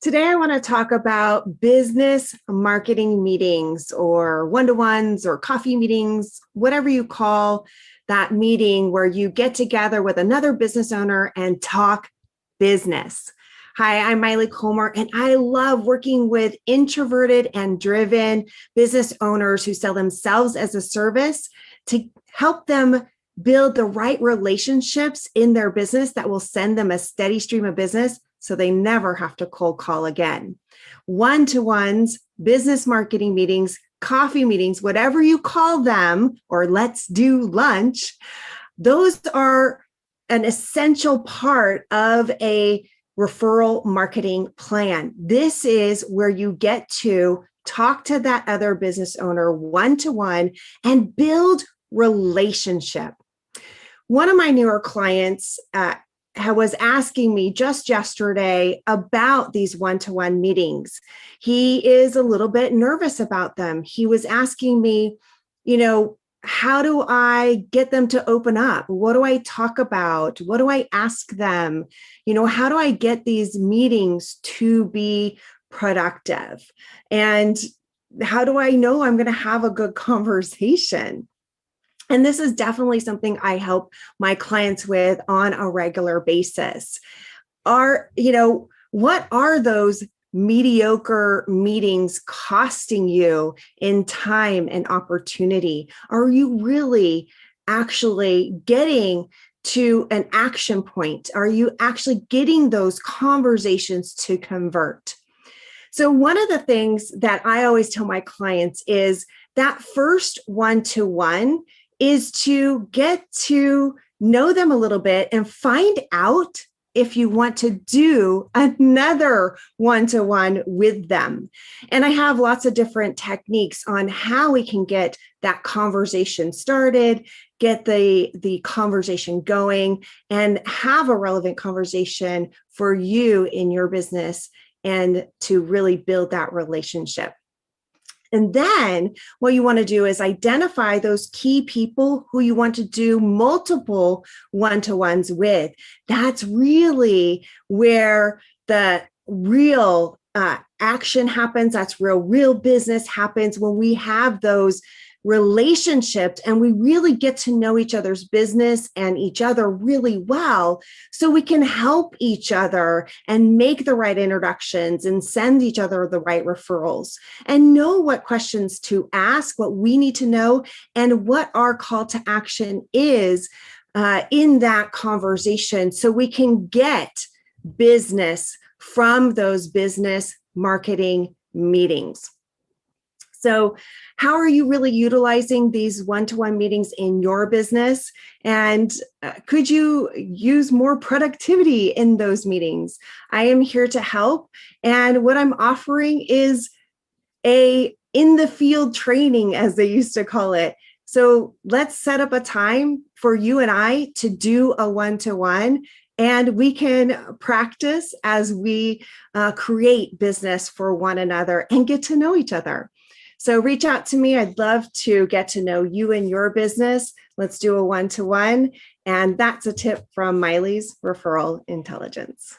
Today, I want to talk about business marketing meetings or one-to-ones or coffee meetings, whatever you call that meeting where you get together with another business owner and talk business. Hi, I'm Maile Collmer, and I love working with introverted and driven business owners who sell themselves as a service to help them build the right relationships in their business that will send them a steady stream of business so they never have to cold call again. One-to-ones, business marketing meetings, coffee meetings, whatever you call them, or let's do lunch, those are an essential part of a referral marketing plan. This is where you get to talk to that other business owner one-to-one and build relationship. One of my newer clients was asking me just yesterday about these one-to-one meetings. He is a little bit nervous about them. He was asking me, how do I get them to open up? What do I talk about? What do I ask them? How do I get these meetings to be productive? And how do I know I'm going to have a good conversation? And this is definitely something I help my clients with on a regular basis. What are those mediocre meetings costing you in time and opportunity? Are you really actually getting to an action point? Are you actually getting those conversations to convert? So one of the things that I always tell my clients is that first one-to-one is to get to know them a little bit and find out if you want to do another one-to-one with them. And I have lots of different techniques on how we can get that conversation started, get the conversation going, and have a relevant conversation for you in your business and to really build that relationship. And then what you want to do is identify those key people who you want to do multiple one-to-ones with. That's really where the real action happens. That's real business happens when we have those relationships and we really get to know each other's business and each other really well, so we can help each other and make the right introductions and send each other the right referrals and know what questions to ask, what we need to know, and what our call to action is in that conversation, so we can get business from those business marketing meetings. So how are you really utilizing these one-to-one meetings in your business? And could you use more productivity in those meetings? I am here to help. And what I'm offering is a in-the-field training, as they used to call it. So let's set up a time for you and I to do a one-to-one, and we can practice as we create business for one another and get to know each other. So reach out to me. I'd love to get to know you and your business. Let's do a one-to-one. And that's a tip from Maile's Referral Intelligence.